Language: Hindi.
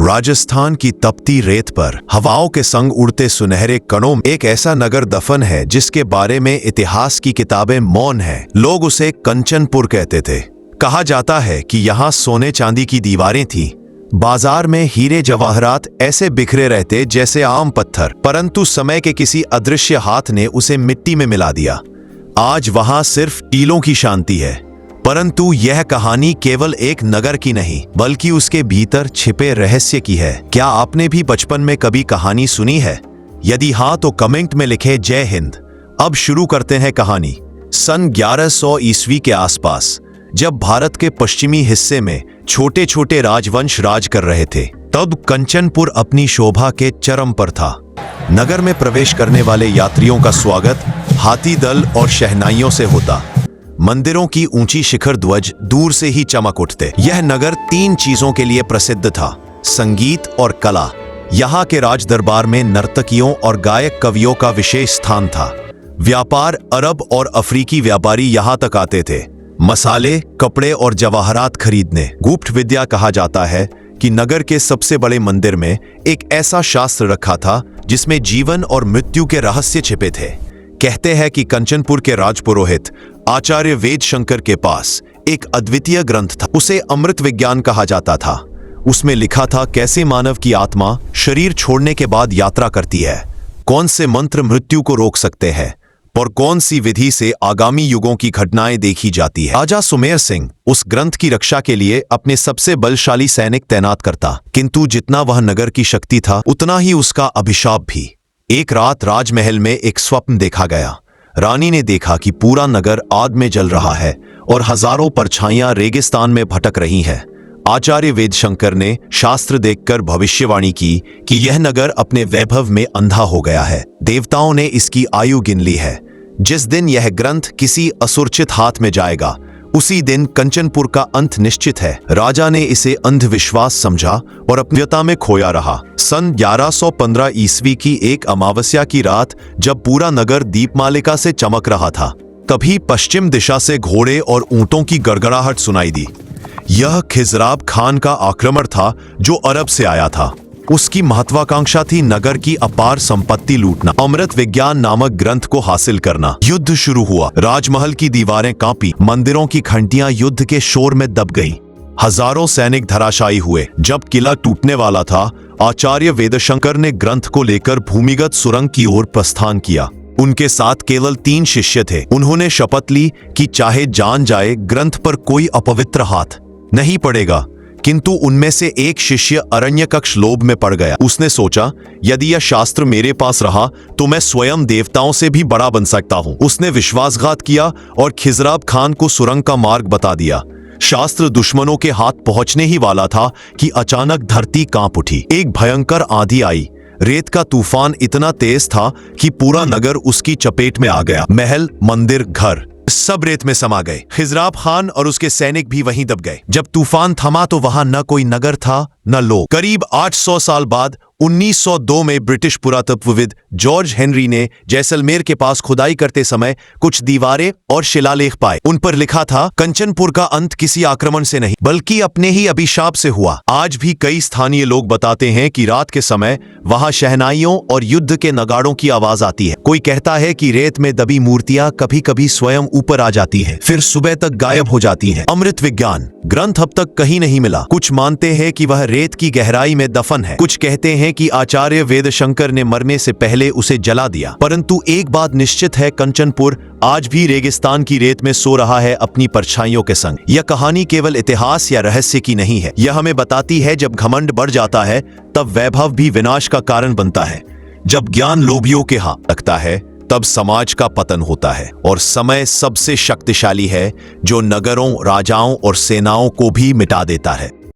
राजस्थान की तपती रेत पर हवाओं के संग उड़ते सुनहरे कणों में एक ऐसा नगर दफन है जिसके बारे में इतिहास की किताबें मौन हैं। लोग उसे कंचनपुर कहते थे। कहा जाता है कि यहाँ सोने चांदी की दीवारें थीं। बाजार में हीरे जवाहरात ऐसे बिखरे रहते जैसे आम पत्थर, परंतु समय के किसी अदृश्य हाथ ने उसे मिट्टी में मिला दिया। आज वहां सिर्फ टीलों की शांति है, परंतु यह कहानी केवल एक नगर की नहीं बल्कि उसके भीतर छिपे रहस्य की है। क्या आपने भी बचपन में कभी कहानी सुनी है? यदि हाँ तो कमेंट में लिखे जय हिंद। अब शुरू करते हैं कहानी। सन 1100 ईस्वी के आसपास जब भारत के पश्चिमी हिस्से में छोटे छोटे राजवंश राज कर रहे थे, तब कंचनपुर अपनी शोभा के चरम पर था। नगर में प्रवेश करने वाले यात्रियों का स्वागत हाथी दल और शहनाइयों से होता। मंदिरों की ऊंची शिखर ध्वज दूर से ही चमक उठते। यह नगर 3 चीजों के लिए प्रसिद्ध था: संगीत और कला। यहाँ के राज दरबार में नर्तकियों और गायक कवियों का विशेष स्थान था। व्यापार अरब और अफ्रीकी व्यापारी यहाँ तक आते थे, मसाले, कपड़े और जवाहरात खरीदने। गुप्त विद्या कहा जाता है कि नगर के सबसे बड़े मंदिर में एक ऐसा शास्त्र रखा था जिसमें जीवन और मृत्यु के रहस्य छिपे थे। कहते हैं कि कंचनपुर के राजपुरोहित आचार्य वेद शंकर के पास एक अद्वितीय ग्रंथ था। उसे अमृत विज्ञान कहा जाता था। उसमें लिखा था कैसे मानव की आत्मा शरीर छोड़ने के बाद यात्रा करती है, कौन से मंत्र मृत्यु को रोक सकते हैं और कौन सी विधि से आगामी युगों की घटनाएं देखी जाती है। राजा सुमेर सिंह उस ग्रंथ की रक्षा के लिए अपने सबसे बलशाली सैनिक तैनात करता, किंतु जितना वह नगर की शक्ति था उतना ही उसका अभिशाप भी। एक रात राजमहल में एक स्वप्न देखा गया। रानी ने देखा कि पूरा नगर आग में जल रहा है और हजारों परछाइयां रेगिस्तान में भटक रही हैं। आचार्य वेद शंकर ने शास्त्र देखकर भविष्यवाणी की कि यह नगर अपने वैभव में अंधा हो गया है। देवताओं ने इसकी आयु गिन ली है। जिस दिन यह ग्रंथ किसी असुरक्षित हाथ में जाएगा, उसी दिन कंचनपुर का अंत निश्चित है। राजा ने इसे अंधविश्वास समझा और अपनीयता में खोया रहा। सन 1115 ईस्वी की एक अमावस्या की रात जब पूरा नगर दीपमालिका से चमक रहा था, तभी पश्चिम दिशा से घोड़े और ऊंटों की गड़गड़ाहट सुनाई दी। यह खिजराब खान का आक्रमण था जो अरब से आया था। उसकी महत्वाकांक्षा थी नगर की अपार संपत्ति लूटना, अमृत विज्ञान नामक ग्रंथ को हासिल करना। युद्ध शुरू हुआ। राजमहल की दीवारें कांपी, मंदिरों की घंटियां युद्ध के शोर में दब गईं। हजारों सैनिक धराशायी हुए। जब किला टूटने वाला था, आचार्य वेदशंकर ने ग्रंथ को लेकर भूमिगत सुरंग की ओर प्रस्थान किया। उनके साथ केवल 3 शिष्य थे। उन्होंने शपथ ली कि चाहे जान जाए, ग्रंथ पर कोई अपवित्र हाथ नहीं पड़ेगा। किंतु उनमें से एक शिष्य अरण्यकक्ष लोभ में पड़ गया। उसने सोचा, यदि यह शास्त्र मेरे पास रहा तो मैं स्वयं देवताओं से भी बड़ा बन सकता हूं। उसने विश्वासघात किया और खिजराब खान को सुरंग का मार्ग बता दिया। शास्त्र दुश्मनों के हाथ पहुंचने ही वाला था कि अचानक धरती कांप उठी। एक भयंकर आंधी आई। रेत का तूफान इतना तेज था कि पूरा नगर उसकी चपेट में आ गया। महल, मंदिर, घर सब रेत में समा गए। खिजराब खान और उसके सैनिक भी वहीं दब गए। जब तूफान थमा तो वहां न कोई नगर था न लोग। करीब 800 साल बाद 1902 में ब्रिटिश पुरातत्वविद जॉर्ज हेनरी ने जैसलमेर के पास खुदाई करते समय कुछ दीवारें और शिलालेख पाए। उन पर लिखा था, कंचनपुर का अंत किसी आक्रमण से नहीं बल्कि अपने ही अभिशाप से हुआ। आज भी कई स्थानीय लोग बताते हैं कि रात के समय वहां शहनाइयों और युद्ध के नगाड़ों की आवाज आती है। कोई कहता है कि रेत में दबी मूर्तियां कभी कभी स्वयं ऊपर आ जाती हैं, फिर सुबह तक गायब हो जाती हैं। अमृत विज्ञान ग्रंथ अब तक कहीं नहीं मिला। कुछ मानते हैं कि वह रेत की गहराई में दफन है। कुछ कहते हैं कि आचार्य वेदशंकर ने मरने से पहले उसे जला दिया। परंतु एक बात निश्चित है, कंचनपुर आज भी रेगिस्तान की रेत में सो रहा है अपनी परछाइयों के संग। यह कहानी केवल इतिहास या रहस्य की नहीं है। यह हमें बताती है जब घमंड बढ़ जाता है तब वैभव भी विनाश का कारण बनता है। जब ज्ञान लोभियों के हाथ लगता है तब समाज का पतन होता है। और समय सबसे शक्तिशाली है जो नगरों, राजाओं और सेनाओं को भी मिटा देता है।